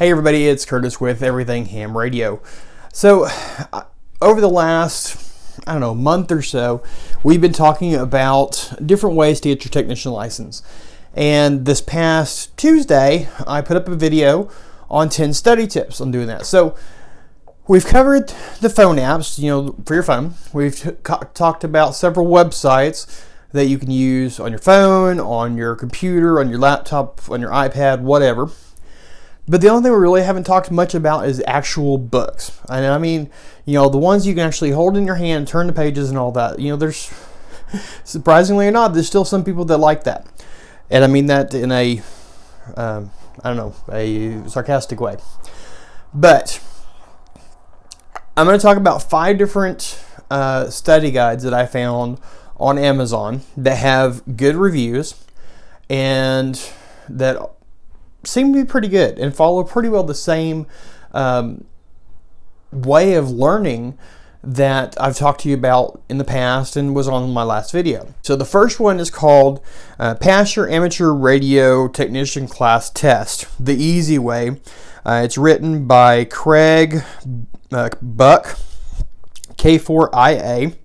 Hey everybody, it's Curtis with Everything Ham Radio. So, over the last, month or so, we've been talking about different ways to get your technician license. And this past Tuesday, I put up a video on 10 study tips on doing that. So, we've covered the phone apps, for your phone. We've talked about several websites that you can use on your phone, on your computer, on your laptop, on your iPad, whatever. But the only thing we really haven't talked much about is actual books. And I mean, the ones you can actually hold in your hand, turn the pages and all that. There's, surprisingly or not, there's still some people that like that. And I mean that in a sarcastic way. But I'm going to talk about 5 different study guides that I found on Amazon that have good reviews and that seem to be pretty good and follow pretty well the same way of learning that I've talked to you about in the past and was on my last video. So the first one is called Pass Your Amateur Radio Technician Class Test, the Easy Way. It's written by Craig Buck, K4IA.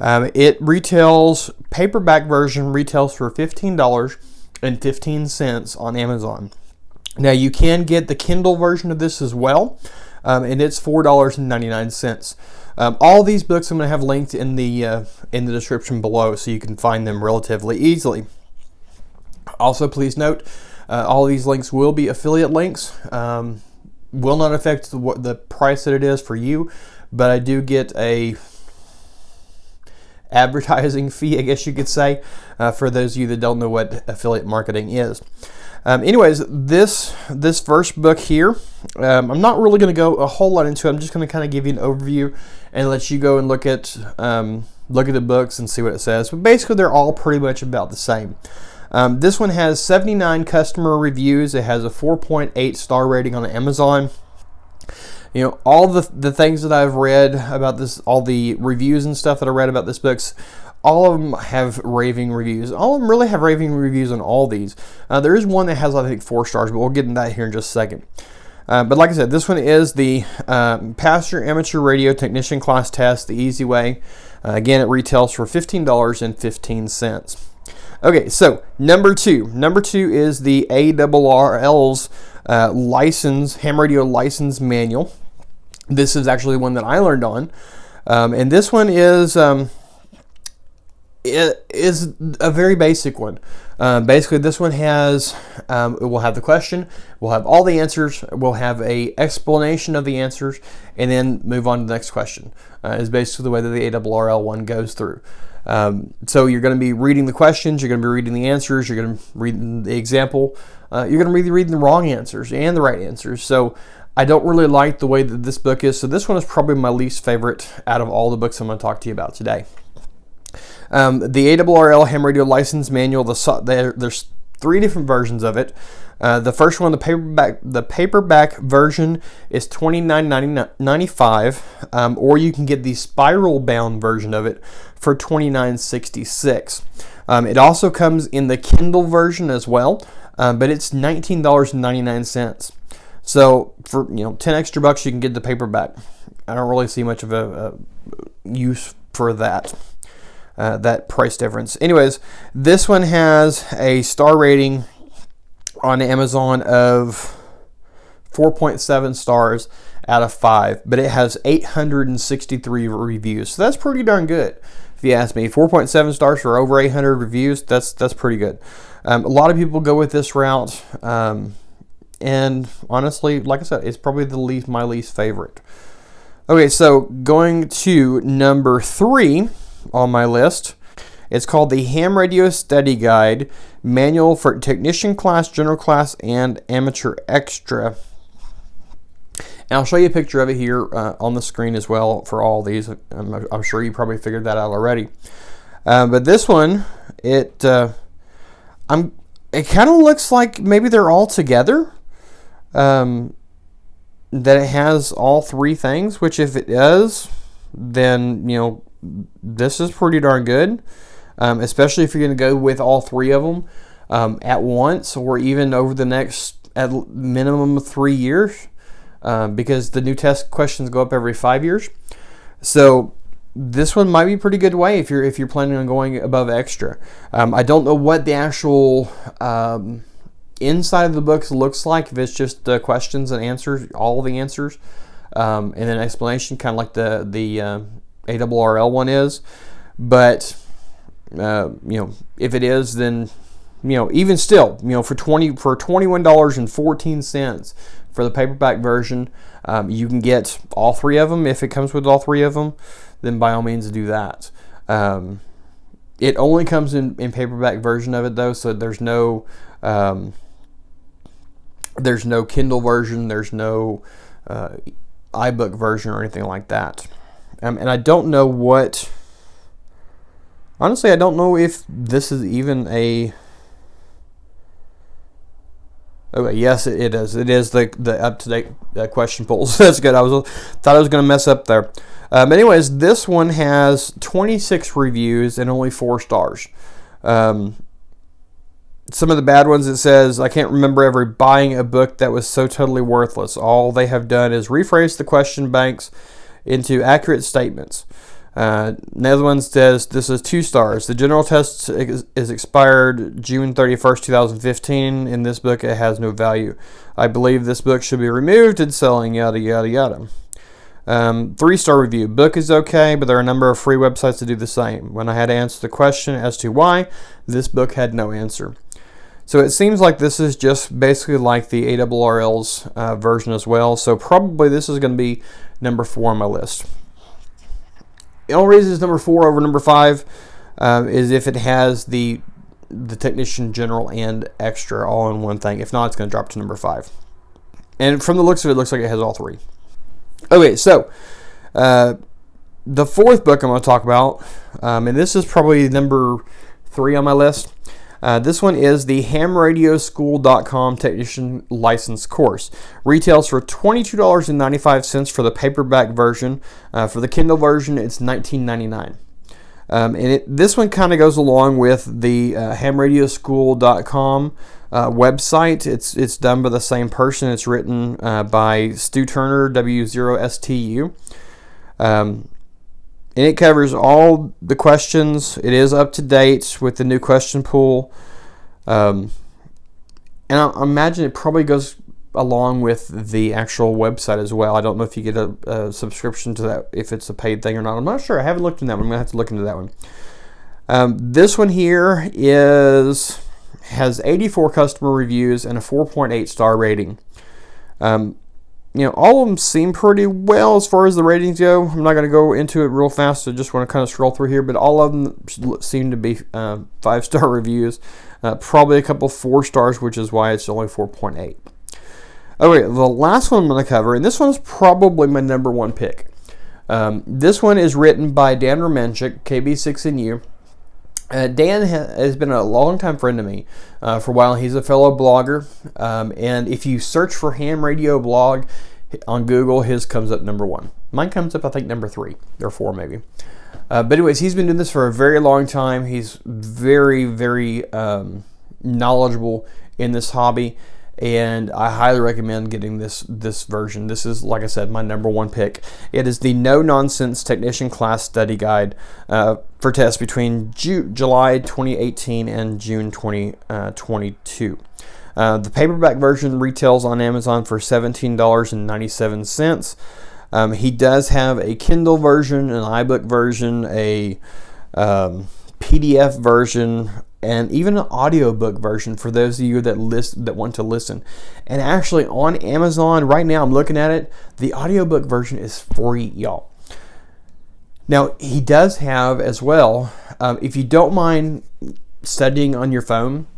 It retails, paperback version retails for $15.15 on Amazon. Now you can get the Kindle version of this as well, and it's $4.99. All these books I'm going to have linked in the description below, so you can find them relatively easily. Also, please note, all these links will be affiliate links. Will not affect the price that it is for you, but I do get a advertising fee, I guess you could say, for those of you that don't know what affiliate marketing is. Anyways, this first book here, I'm not really going to go a whole lot into it. I'm just going to kind of give you an overview and let you go and look at the books and see what it says. But basically, they're all pretty much about the same. This one has 79 customer reviews. It has a 4.8 star rating on Amazon. All the things that I've read about this, all the reviews and stuff that I read about this books, all of them have raving reviews. All of them really have raving reviews on all these. There is one that has, I think, 4 stars, but we'll get into that here in just a second. But like I said, this one is the Pass Your Amateur Radio Technician Class Test, the Easy Way. Again, it retails for $15.15. Okay, so number two. Number 2 is the ARRL's ham radio license manual. This is actually one that I learned on, and this one is it is a very basic one. Basically, this one has it will have the question, we'll have all the answers, we'll have a explanation of the answers, and then move on to the next question. Is basically the way that the ARRL one goes through. So you're going to be reading the questions, you're going to be reading the answers, you're going to read the example, you're going to be reading the wrong answers and the right answers. So I don't really like the way that this book is, so this one is probably my least favorite out of all the books I'm going to talk to you about today. The ARRL Ham Radio License Manual, there's 3 different versions of it. The first one, the paperback version, is $29.95, or you can get the spiral-bound version of it for $29.66. It also comes in the Kindle version as well, but it's $19.99. So for 10 extra bucks, you can get the paperback. I don't really see much of a use for that price difference. Anyways, this one has a star rating on Amazon of 4.7 stars out of 5, but it has 863 reviews. So that's pretty darn good, if you ask me. 4.7 stars for over 800 reviews. That's pretty good. A lot of people go with this route. And honestly, like I said, it's probably my least favorite. Okay, so going to number 3 on my list, it's called the Ham Radio Study Guide Manual for Technician Class, General Class, and Amateur Extra. And I'll show you a picture of it here on the screen as well for all these. I'm sure you probably figured that out already. But this one, it kind of looks like maybe they're all together. That it has all 3 things, which if it does, then, this is pretty darn good, especially if you're going to go with all 3 of them at once, or even over the next at minimum of 3 years, because the new test questions go up every 5 years. So this one might be a pretty good way if you're planning on going above extra. I don't know what the actual inside of the books looks like, if it's just the questions and answers, all the answers, and then explanation, kind of like the ARRL one is. But if it is, then even still, for $21.14 for the paperback version, you can get all 3 of them. If it comes with all 3 of them, then by all means do that. It only comes in paperback version of it though, so there's no Kindle version, there's no iBook version or anything like that. And I don't know honestly, I don't know if this is even a... Okay, yes, it is. It is the up-to-date question polls. That's good. Thought I was going to mess up there. But anyways, this one has 26 reviews and only 4 stars. Some of the bad ones, it says, I can't remember ever buying a book that was so totally worthless. All they have done is rephrase the question banks into accurate statements. Another one says, this is 2 stars. The general test is expired June 31st, 2015. In this book, it has no value. I believe this book should be removed and selling, yada, yada, yada. 3-star review. Book is okay, but there are a number of free websites that do the same. When I had to answer the question as to why, this book had no answer. So it seems like this is just basically like the ARRL's version as well. So probably this is going to be number 4 on my list. The only reason it's number 4 over number 5 is if it has the Technician General and Extra all in one thing. If not, it's going to drop to number 5. And from the looks of it, looks like it has all 3. Okay, so the 4th book I'm going to talk about, and this is probably number 3 on my list. This one is the hamradioschool.com Technician License Course. Retails for $22.95 for the paperback version. For the Kindle version, it's $19.99. And this one kind of goes along with the hamradioschool.com website. It's done by the same person. It's written by Stu Turner, W0STU. And it covers all the questions. It is up to date with the new question pool. And I imagine it probably goes along with the actual website as well. I don't know if you get a subscription to that, if it's a paid thing or not. I'm not sure. I haven't looked into that one. I'm going to have to look into that one. This one here has 84 customer reviews and a 4.8 star rating. All of them seem pretty well as far as the ratings go. I'm not going to go into it real fast. I just want to kind of scroll through here, but all of them seem to be 5-star reviews. Probably a couple 4 stars, which is why it's only 4.8. Okay, the last one I'm going to cover, and this one's probably my number 1 pick. This one is written by Dan Romanchik, KB6NU. Dan has been a long-time friend of me for a while. He's a fellow blogger, and if you search for Ham Radio Blog on Google, his comes up number 1. Mine comes up, I think, number 3 or 4 maybe. But anyways, he's been doing this for a very long time. He's very, very knowledgeable in this hobby, and I highly recommend getting this version. This is, like I said, my number 1 pick. It is the No Nonsense Technician Class Study Guide for tests between July 2018 and June 2022. The paperback version retails on Amazon for $17.97. He does have a Kindle version, an iBook version, a PDF version, and even an audiobook version for those of you that want to listen. And actually on Amazon right now, I'm looking at it, the audiobook version is free, y'all. Now, he does have as well, if you don't mind studying on your phone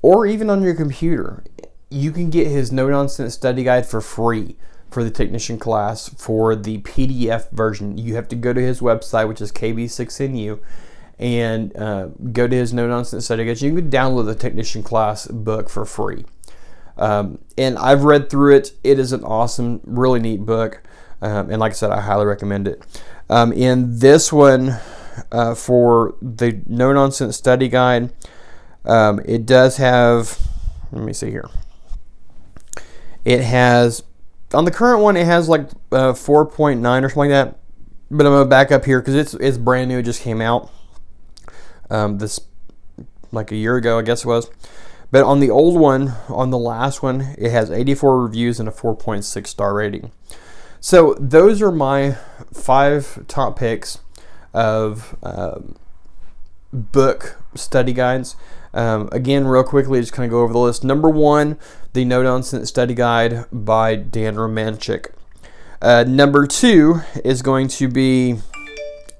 or even on your computer, you can get his No Nonsense Study Guide for free for the technician class for the PDF version. You have to go to his website, which is KB6NU, and go to his No Nonsense Study Guide. You can download the technician class book for free. And I've read through it. It is an awesome, really neat book. And like I said, I highly recommend it. In this one, for the No Nonsense Study Guide, it does have, let me see here. It has, on the current one, it has like 4.9 or something like that. But I'm gonna back up here because it's brand new. It just came out this like a year ago, I guess it was. But on the old one, on the last one, it has 84 reviews and a 4.6 star rating. So those are my 5 top picks of book study guides. Again, real quickly, just kind of go over the list. Number 1, the No Nonsense Study Guide by Dan Romanchik. Number 2 is going to be,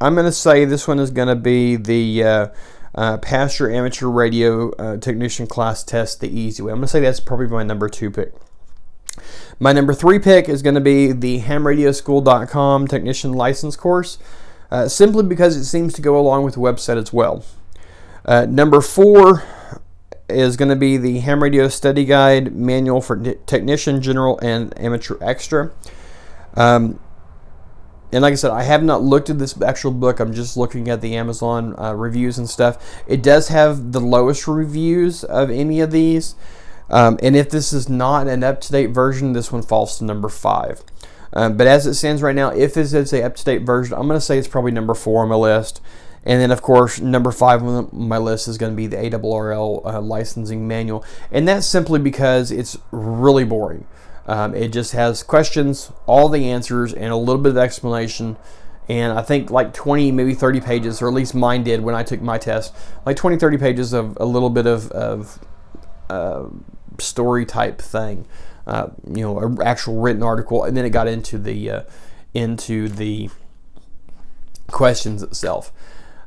I'm going to say this one is going to be the Pass Your Amateur Radio Technician Class Test the Easy Way. I'm going to say that's probably my number 2 pick. My number 3 pick is going to be the hamradioschool.com Technician License Course, simply because it seems to go along with the website as well. Number 4 is going to be the Ham Radio Study Guide Manual for Technician, General, and Amateur Extra. And like I said, I have not looked at this actual book. I'm just looking at the Amazon reviews and stuff. It does have the lowest reviews of any of these. And if this is not an up-to-date version, this one falls to number 5. But as it stands right now, if this is an up-to-date version, I'm going to say it's probably number 4 on my list. And then, of course, number 5 on my list is going to be the ARRL licensing manual. And that's simply because it's really boring. It just has questions, all the answers, and a little bit of explanation. And I think like 20, maybe 30 pages, or at least mine did when I took my test, like 20, 30 pages of a little bit of story type thing. An actual written article, and then it got into the questions itself.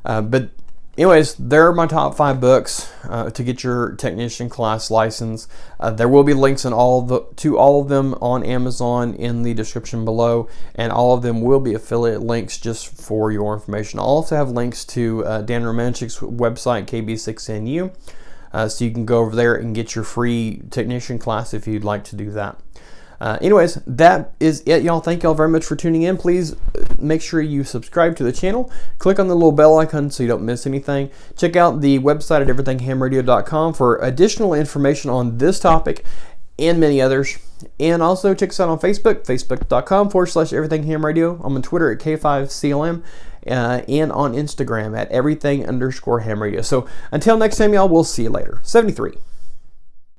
But anyways, there are my top 5 books to get your technician class license. There will be links to all of them on Amazon in the description below, and all of them will be affiliate links just for your information. I'll also have links to Dan Romanchik's website, KB6NU, so you can go over there and get your free technician class if you'd like to do that. Anyways, that is it, y'all. Thank y'all very much for tuning in. Please make sure you subscribe to the channel. Click on the little bell icon so you don't miss anything. Check out the website at everythinghamradio.com for additional information on this topic and many others. And also check us out on Facebook, facebook.com/everythinghamradio. I'm on Twitter at K5CLM. And on Instagram at everything_hamradio. So until next time, y'all, we'll see you later. 73.